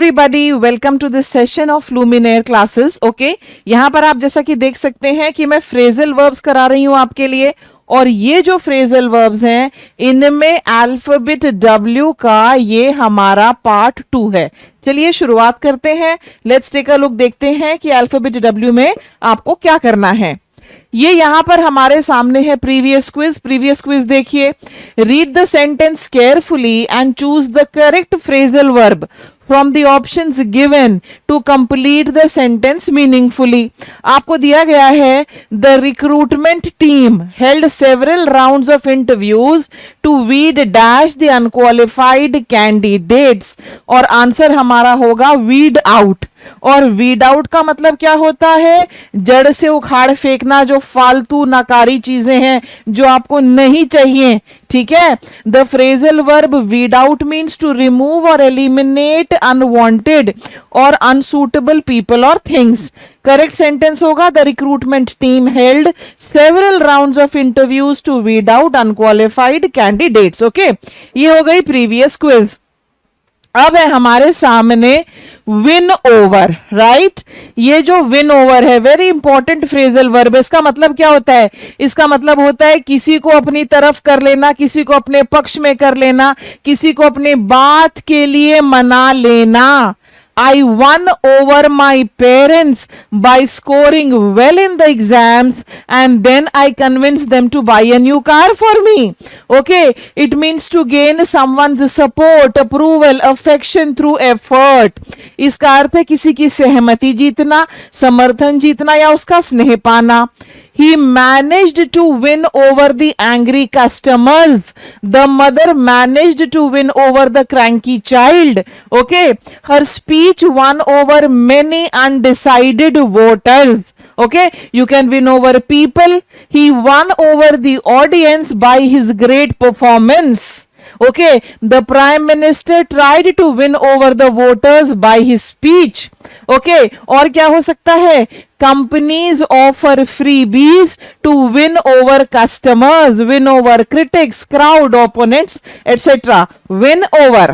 Everybody welcome to this session of luminaire classes. Okay, यहाँ पर आप जैसा कि देख सकते हैं कि मैं फ्रेजल वर्ब्स करा रही हूँ आपके लिए, और ये जो फ्रेजल वर्ब्स हैं इनमें अल्फाबेट W का ये हमारा पार्ट 2 है। चलिए शुरुआत करते हैं। लेट्स टेक अ लुक, देखते हैं कि अल्फाबेट W में आपको क्या करना है। ये यहां पर हमारे सामने है प्रीवियस क्विज देखिए। Read the sentence carefully and choose the correct phrasal verb from the options given to complete the sentence meaningfully. आपको दिया गया है the recruitment team held several rounds of interviews to weed dash the unqualified candidates, और answer हमारा होगा weed out. और weed out का मतलब क्या होता है? जड़ से उखाड़ फेंकना, जो फालतू नकारी चीजें हैं जो आपको नहीं चाहिए। ठीक है, the phrasal verb weed out means to remove और एलिमिनेट अनवांटेड और अनसूटेबल पीपल और थिंग्स। करेक्ट सेंटेंस होगा the recruitment team held several rounds of interviews to weed out unqualified candidates. Okay, ये हो गई प्रीवियस क्विज। अब है हमारे सामने विन ओवर, राइट। ये जो विन ओवर है वेरी इंपॉर्टेंट फ्रेजल वर्ब। इसका मतलब क्या होता है? इसका मतलब होता है किसी को अपनी तरफ कर लेना, किसी को अपने पक्ष में कर लेना, किसी को अपने बात के लिए मना लेना। I won over my parents by scoring well in the exams and then I convinced them to buy a new car for me. Okay, it means to gain someone's support, approval, affection through effort. इसका अर्थ है किसी की सहमति जीतना, समर्थन जीतना या उसका स्नेह पाना। He managed to win over the angry customers. The mother managed to win over the cranky child. Okay, her speech won over many undecided voters. Okay, you can win over people. He won over the audience by his great performance. Okay, the prime minister tried to win over the voters by his speech. Okay, और क्या हो सकता है? Companies offer freebies to win over customers, win over critics, crowd, opponents, etc. Win over.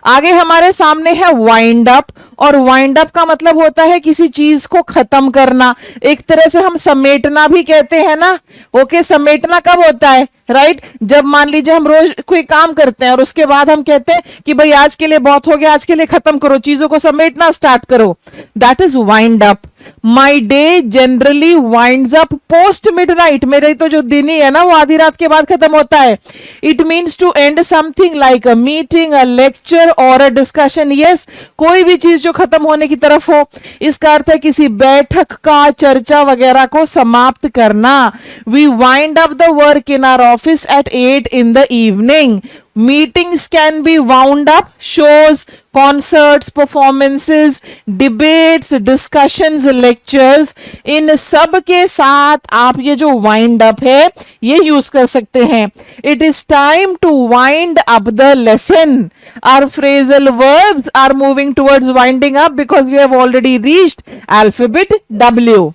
आगे हमारे सामने है wind up, और वाइंड अप का मतलब होता है किसी चीज को खत्म करना। एक तरह से हम समेटना भी कहते हैं ना। ओके, समेटना कब होता है? राइट, जब मान लीजिए हम रोज कोई काम करते हैं और उसके बाद हम कहते हैं कि भाई आज के लिए बहुत हो गया, आज के लिए खत्म करो, चीजों को समेटना स्टार्ट करो। That is wind up. My day generally winds up post midnight. मेरे तो जो दिन ही है ना वो आधी रात के बाद खत्म होता है। It means to end something like a meeting, a lecture और अ डिस्कशन। यस, कोई भी चीज जो खत्म होने की तरफ हो। इसका अर्थ है किसी बैठक का, चर्चा वगैरह को समाप्त करना। We wind up the work in our office at 8 in the evening. Meetings can be wound up. Shows, concerts, performances, debates, discussions, lectures, इन सब के साथ आप ये जो wind up है ये यूज कर सकते हैं। It is time to wind up the lesson. Our phrasal verbs are moving towards winding up because we have already reached alphabet W.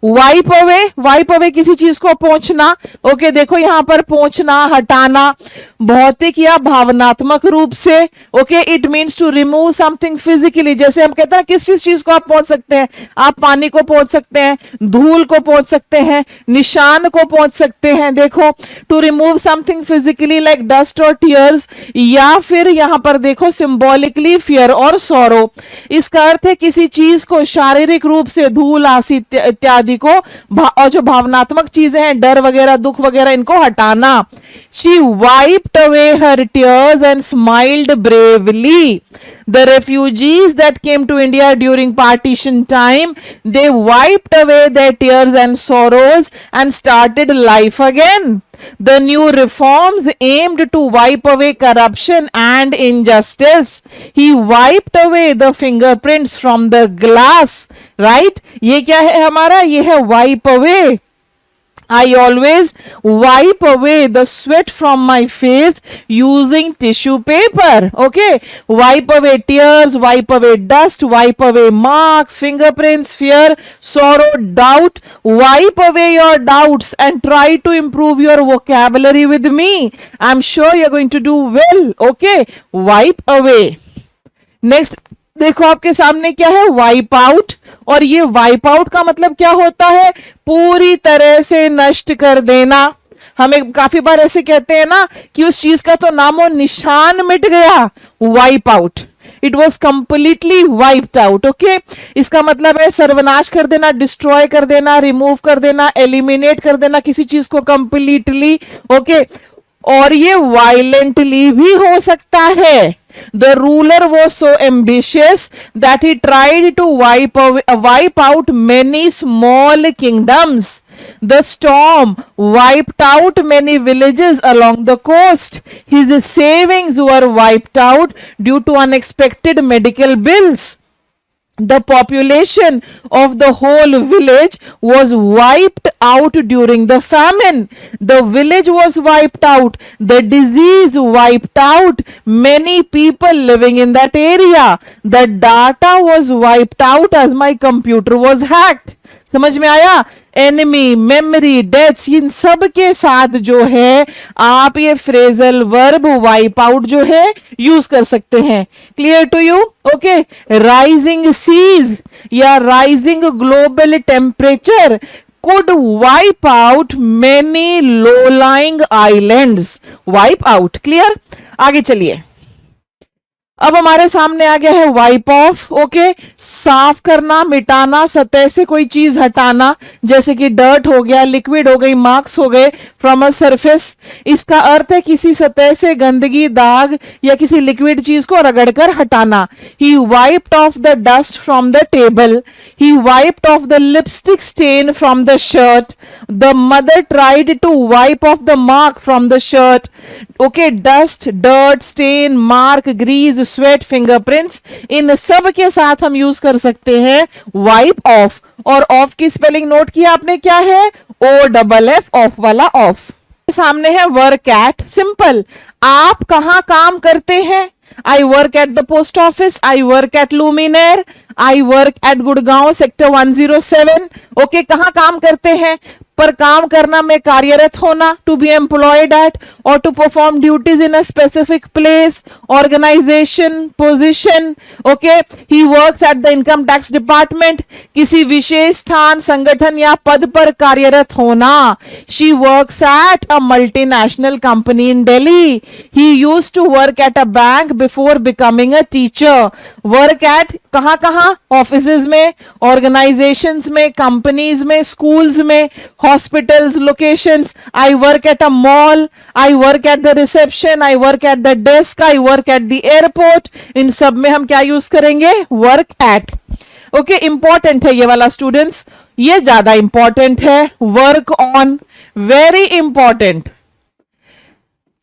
Wipe away किसी चीज को पहुंचना। ओके, देखो यहां पर पहुंचना, हटाना, भौतिक या भावनात्मक रूप से। Okay, it means to remove something physically. जैसे हम कहते हैं किस चीज को आप पहुंच सकते हैं? आप पानी को पहुंच सकते हैं, धूल को पहुंच सकते हैं, निशान को पहुंच सकते हैं। देखो, to remove something physically like dust और टीयर्स, या फिर यहां पर देखो सिंबॉलिकली फियर और सौरो। इसका अर्थ है किसी चीज को शारीरिक रूप से, धूल, आसी इत्यादि को, और जो भावनात्मक चीजें हैं, डर वगैरह, दुख वगैरह, इनको हटाना। She wiped away her tears and smiled bravely. The refugees that came to India during partition time, they wiped away their tears and sorrows and started life again. The new reforms aimed to wipe away corruption and injustice. He wiped away the fingerprints from the glass. Right? ये क्या है हमारा? ये है wipe away. I always wipe away the sweat from my face using tissue paper. Okay, wipe away tears, wipe away dust, wipe away marks, fingerprints, fear, sorrow, doubt. Wipe away your doubts and try to improve your vocabulary with me. I'm sure you're going to do well. Okay, wipe away. Next देखो आपके सामने क्या है, wipe out. और ये wipe out का मतलब क्या होता है, पूरी तरह से नष्ट कर देना। हमें काफी बार ऐसे कहते हैं ना कि उस चीज का तो नामो निशान मिट गया, wipe out, it was completely wiped out. Okay, इसका मतलब है सर्वनाश कर देना, डिस्ट्रॉय कर देना, रिमूव कर देना, एलिमिनेट कर देना किसी चीज को कंप्लीटली। ओके, और ये वायलेंटली भी हो सकता है। The ruler was so ambitious that he tried to wipe out many small kingdoms. The storm wiped out many villages along the coast. His savings were wiped out due to unexpected medical bills. The population of the whole village was wiped out during the famine. The village was wiped out. The disease wiped out many people living in that area. The data was wiped out as my computer was hacked. समझ में आया? Enemy, memory, deaths, इन सब के साथ जो है आप ये फ्रेजल वर्ब वाइप आउट जो है यूज कर सकते हैं। Clear to you? Okay, rising seas या rising global temperature could wipe out many low-lying islands. Wipe out. Clear? आगे चलिए। अब हमारे सामने आ गया है वाइप ऑफ। ओके, साफ करना, मिटाना, सतह से कोई चीज हटाना, जैसे कि डर्ट हो गया, लिक्विड हो गई, मार्क्स हो गए फ्रॉम अ सरफेस। इसका अर्थ है किसी सतह से गंदगी, दाग या किसी लिक्विड चीज को रगड़कर हटाना। He wiped off the dust from the table, he wiped off the lipstick stain from the shirt, the mother tried to wipe off the mark from the shirt. Okay, dust, dirt, stain, mark, grease, sweat, fingerprints, इन सब के साथ हम use कर सकते हैं wipe off. और off की स्पेलिंग नोट किया आपने, क्या है? OFF, ऑफ वाला ऑफ। सामने है वर्क एट। सिंपल, आप कहां काम करते हैं? I work at the post office, I work at Luminaire, I work at Gurgaon sector 107। Okay, कहां काम करते हैं? पर काम करना में कार्यरत होना, टू बी एम्प्लॉयड एट और to perform duties in a specific place, organization, position. Okay, he works at the income tax department, किसी विशेष स्थान, संगठन या पद पर कार्यरत होना। She works at a multinational company in Delhi. He used to work at a bank before becoming a teacher. Work at कहां कहां? ऑफिसेज में, ऑर्गेनाइजेशंस में, कंपनीज में, स्कूल्स में, hospitals, locations. I work at a mall, I work at the reception, I work at the desk, I work at the airport. इन सब में हम क्या यूज करेंगे? work at. ओके, इंपॉर्टेंट है ये वाला स्टूडेंट्स, ये ज्यादा इंपॉर्टेंट है। Work on, very important.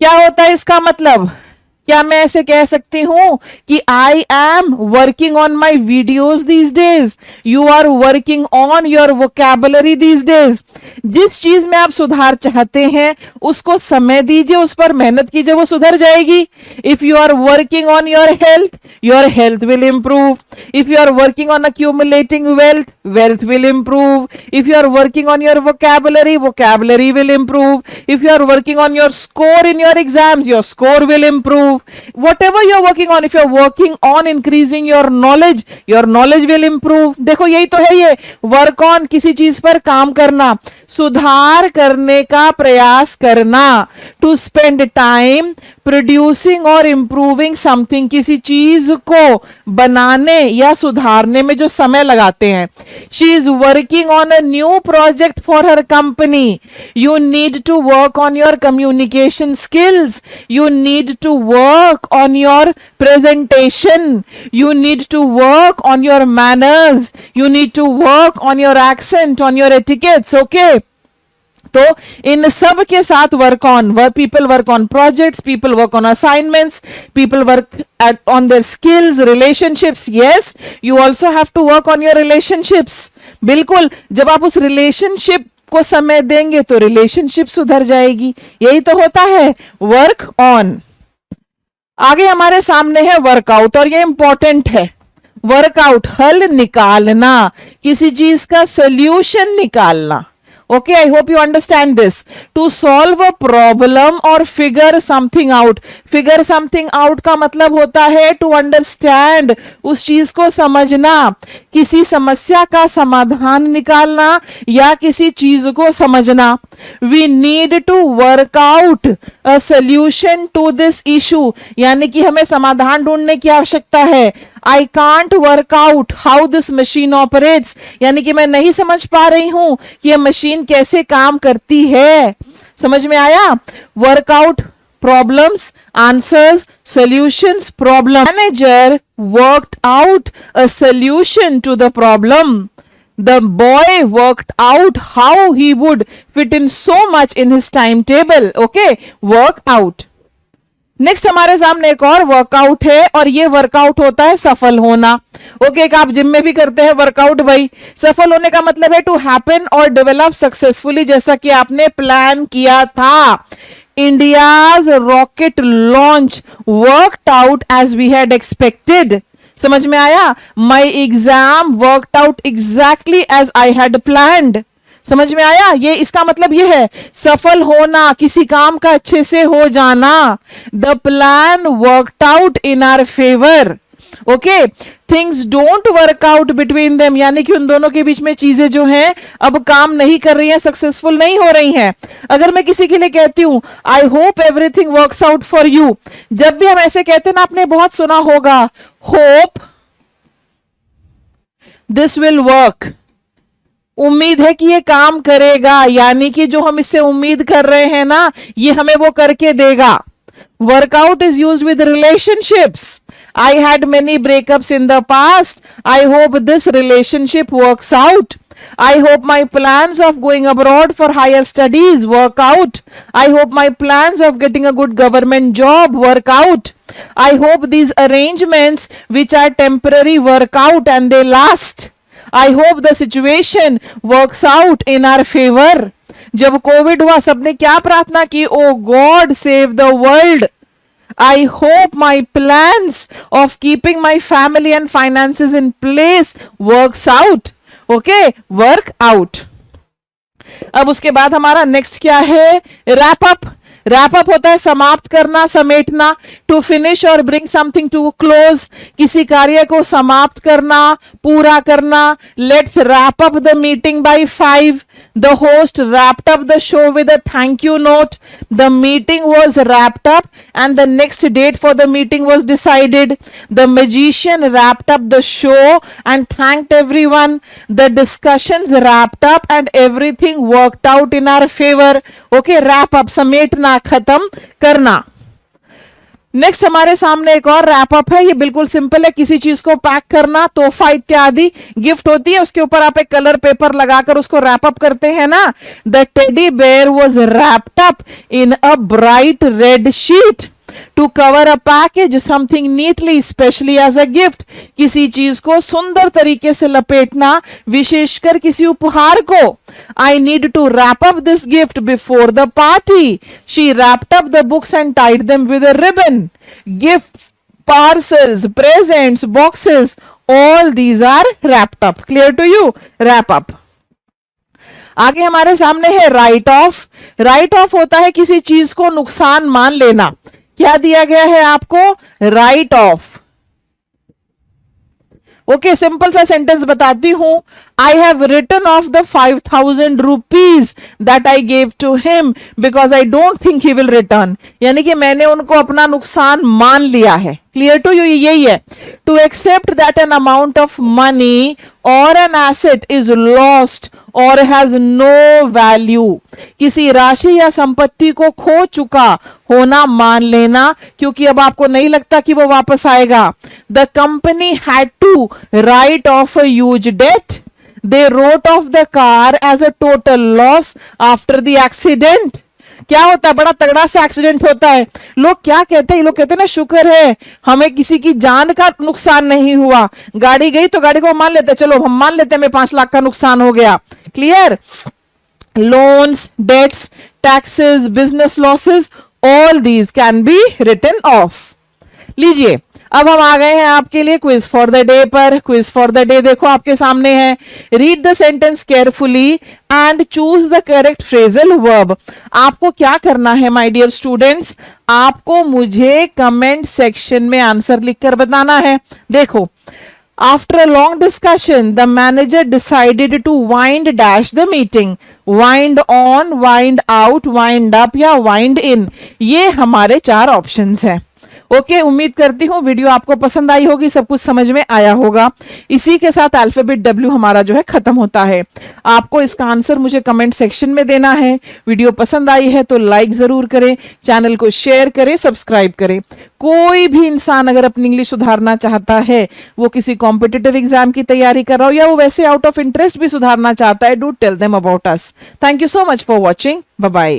क्या होता है इसका मतलब? क्या मैं ऐसे कह सकती हूं कि I am working on my videos these days, you are working on your vocabulary these days. जिस चीज में आप सुधार चाहते हैं उसको समय दीजिए, उस पर मेहनत कीजिए, वो सुधर जाएगी। If you are working on your health will improve. If you are working on accumulating wealth will improve. If you are working on your vocabulary will improve. If you are working on your score in your exams, your score will improve. Whatever you are working on, if you are working on increasing your knowledge will improve. देखो यही तो है ये work on, किसी चीज पर काम करना, सुधार करने का प्रयास करना। टू स्पेंड टाइम प्रोड्यूसिंग और इंप्रूविंग समथिंग, किसी चीज को बनाने या सुधारने में जो समय लगाते हैं। She is working on a new project for her company. You need to work on your communication skills, you need to work on your presentation, you need to work on your manners, you need to work on your accent, on your etiquettes. Okay, तो इन सब के साथ work on, people work on projects, people work on assignments, people work on their skills, relationships. Yes, you also have to work on your relationships. बिल्कुल, जब आप उस relationship को समय देंगे तो रिलेशनशिप सुधर जाएगी। यही तो होता है वर्क ऑन। आगे हमारे सामने है वर्कआउट, और ये इंपॉर्टेंट है। वर्कआउट, हल निकालना, किसी चीज का सोल्यूशन निकालना। Okay, I hope you understand this. To solve a problem or figure something out. Figure something out का मतलब होता है to understand, उस चीज को समझना, किसी समस्या का समाधान निकालना या किसी चीज को समझना. We need to work out a solution to this issue. यानी कि हमें समाधान ढूंढने की आवश्यकता है. I can't work out how this machine operates. यानी कि मैं नहीं समझ पा रही हूं कि यह मशीन कैसे काम करती है. समझ में आया? Workout problems, answers, solutions, problem. Manager worked out a solution to the problem. The boy worked out how he would fit in so much in his timetable. Okay, work out. Next हमारे सामने एक और workout है और ये workout होता है सफल होना. ओके, आप जिम में भी करते हैं वर्कआउट. भाई सफल होने का मतलब है टू हैपन और डेवलप सक्सेसफुली, जैसा कि आपने प्लान किया था. India's rocket launch worked out as we had expected. समझ में आया? My exam worked out exactly as I had planned. समझ में आया? ये इसका मतलब ये है सफल होना, किसी काम का अच्छे से हो जाना. The plan worked out in our favour. Okay, things don't work out between them, यानी कि उन दोनों के बीच में चीजें जो हैं अब काम नहीं कर रही हैं, सक्सेसफुल नहीं हो रही हैं. अगर मैं किसी के लिए कहती हूं I hope everything works out for you, जब भी हम ऐसे कहते हैं ना, आपने बहुत सुना होगा होप दिस विल वर्क, उम्मीद है कि ये काम करेगा, यानी कि जो हम इससे उम्मीद कर रहे हैं ना, ये हमें वो करके देगा. Workout is used with relationships. I had many breakups in the past. I hope this relationship works out. I hope my plans of going abroad for higher studies work out. I hope my plans of getting a good government job work out. I hope these arrangements which are temporary work out and they last. I hope the situation works out in our favor. जब Covid हुआ सबने क्या प्रार्थना की? Oh God, save the world. I hope my plans of keeping my family and finances in place works out. Okay, work out. अब उसके बाद हमारा नेक्स्ट क्या है? Wrap up. रैप अप होता है समाप्त करना, समेटना. टू फिनिश और ब्रिंग समथिंग टू क्लोज, किसी कार्य को समाप्त करना, पूरा करना. Let's wrap up the meeting by 5. The host wrapped up the show with a thank you note. The meeting was wrapped up and the next date for the meeting was decided. The magician wrapped up the show and thanked everyone. The discussions wrapped up and everything worked out in our favor. Okay, wrap up, समेटना, खत्म करना. Next हमारे सामने एक और wrap up है. ये बिल्कुल simple है, किसी चीज को पैक करना, तोहफा इत्यादि गिफ्ट होती है, उसके ऊपर आप एक कलर पेपर लगाकर उसको रैप अप करते हैं ना. The teddy bear was wrapped up in a bright red sheet. To cover a package something neatly specially as a gift, किसी चीज को सुंदर तरीके से लपेटना, विशेषकर किसी उपहार को. I need to wrap up this gift before the party. She wrapped up the books and tied them with a ribbon. Gifts, parcels, presents, boxes, all these are wrapped up. Clear to you? Wrap up. आगे हमारे सामने है right of. Right of होता है किसी चीज को नुकसान मान लेना. क्या दिया गया है आपको? Right of. ओके, सिंपल सा सेंटेंस बताती हूं. I have written off the 5,000 rupees that I gave to him because I don't think he will return. यानी कि मैंने उनको अपना नुकसान मान लिया है. Clear to you? यही है. To accept that an amount of money और एन एसेट इज लॉस्ट और हैज नो वैल्यू. किसी राशि या संपत्ति को खो चुका होना मान लेना, क्योंकि अब आपको नहीं लगता कि वो वापस आएगा. The company had to write off a huge debt. They wrote off the car as a total loss after the accident. क्या होता है? बड़ा तगड़ा सा एक्सीडेंट होता है. लोग क्या कहते हैं? लोग कहते हैं ना, शुक्र है हमें किसी की जान का नुकसान नहीं हुआ. गाड़ी गई तो गाड़ी को मान लेते, चलो हम मान लेते हैं 5 लाख का नुकसान हो गया. Clear? Loans, debts, taxes, business losses, all these can be written off. लीजिए, अब हम आ गए हैं आपके लिए क्विज फॉर द डे पर। क्विज फॉर द डे देखो आपके सामने है। Read the sentence carefully and choose the correct phrasal verb. आपको क्या करना है माय डियर स्टूडेंट्स, आपको मुझे कमेंट सेक्शन में आंसर लिखकर बताना है। देखो, after a long discussion the manager decided to wind dash the meeting। wind on, wind out, wind up या wind in, ये हमारे 4 ऑप्शंस हैं। ओके, उम्मीद करती हूं वीडियो आपको पसंद आई होगी, सब कुछ समझ में आया होगा। इसी के साथ अल्फाबेट डब्ल्यू हमारा जो है खत्म होता है। आपको इसका आंसर मुझे कमेंट सेक्शन में देना है। वीडियो पसंद आई है तो लाइक जरूर करें, चैनल को शेयर करें, सब्सक्राइब करें। कोई भी इंसान अगर अपनी इंग्लिश सुधारना चाहता है, वो किसी कॉम्पिटिटिव एग्जाम की तैयारी कर रहा हो या वो वैसे आउट ऑफ इंटरेस्ट भी सुधारना चाहता है, do tell them about us. Thank you so much for watching. Bye bye.